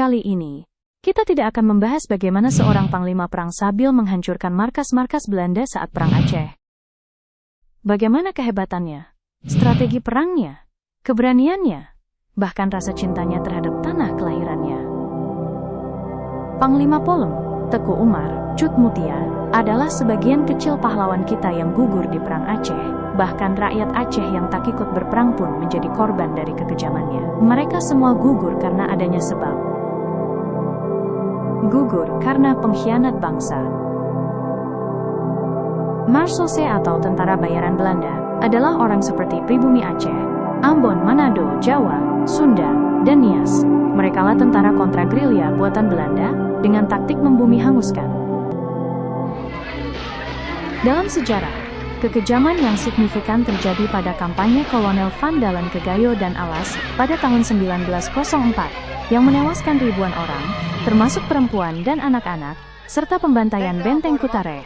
Kali ini, kita tidak akan membahas bagaimana seorang panglima perang Sabil menghancurkan markas-markas Belanda saat Perang Aceh. Bagaimana kehebatannya, strategi perangnya, keberaniannya, bahkan rasa cintanya terhadap tanah kelahirannya. Panglima Polem, Teku Umar, Cut Mutia, adalah sebagian kecil pahlawan kita yang gugur di Perang Aceh. Bahkan rakyat Aceh yang tak ikut berperang pun menjadi korban dari kekejamannya. Mereka semua gugur karena adanya sebab. Gugur karena pengkhianat bangsa. Marsose atau tentara bayaran Belanda adalah orang seperti pribumi Aceh, Ambon, Manado, Jawa, Sunda, dan Nias. Merekalah tentara kontra gerilya buatan Belanda dengan taktik membumi hanguskan. Dalam sejarah, kekejaman yang signifikan terjadi pada kampanye Kolonel Van Dalen ke Gayo dan Alas pada tahun 1904 yang menewaskan ribuan orang, termasuk perempuan dan anak-anak, serta pembantaian Benteng Kutare.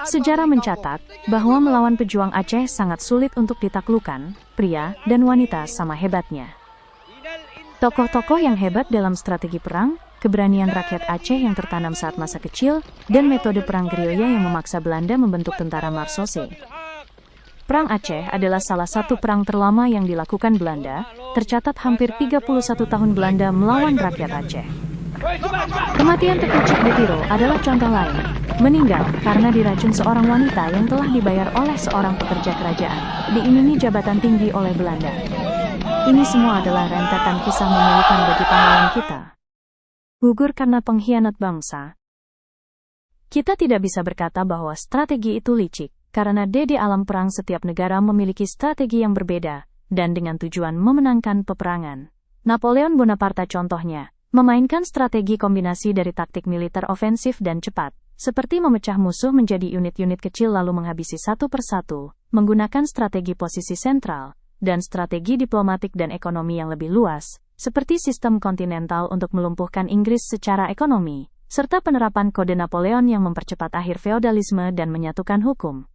Sejarah mencatat bahwa melawan pejuang Aceh sangat sulit untuk ditaklukkan, pria dan wanita sama hebatnya. Tokoh-tokoh yang hebat dalam strategi perang, keberanian rakyat Aceh yang tertanam saat masa kecil, dan metode perang gerilya yang memaksa Belanda membentuk tentara Marsose. Perang Aceh adalah salah satu perang terlama yang dilakukan Belanda, tercatat hampir 31 tahun Belanda melawan rakyat Aceh. Kematian Teku Cik Betiro adalah contoh lain, meninggal karena diracun seorang wanita yang telah dibayar oleh seorang pekerja kerajaan, diiming jabatan tinggi oleh Belanda. Ini semua adalah rentetan kisah memilukan bagi pahlawan kita. Gugur karena pengkhianat bangsa. Kita tidak bisa berkata bahwa strategi itu licik, karena di alam perang setiap negara memiliki strategi yang berbeda, dan dengan tujuan memenangkan peperangan. Napoleon Bonaparte contohnya, memainkan strategi kombinasi dari taktik militer ofensif dan cepat, seperti memecah musuh menjadi unit-unit kecil lalu menghabisi satu persatu, menggunakan strategi posisi sentral, dan strategi diplomatik dan ekonomi yang lebih luas, seperti sistem kontinental untuk melumpuhkan Inggris secara ekonomi, serta penerapan kode Napoleon yang mempercepat akhir feodalisme dan menyatukan hukum.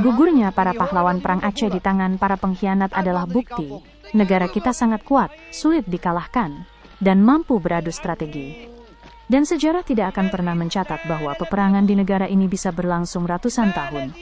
Gugurnya para pahlawan Perang Aceh di tangan para pengkhianat adalah bukti, negara kita sangat kuat, sulit dikalahkan, dan mampu beradu strategi. Dan sejarah tidak akan pernah mencatat bahwa peperangan di negara ini bisa berlangsung ratusan tahun.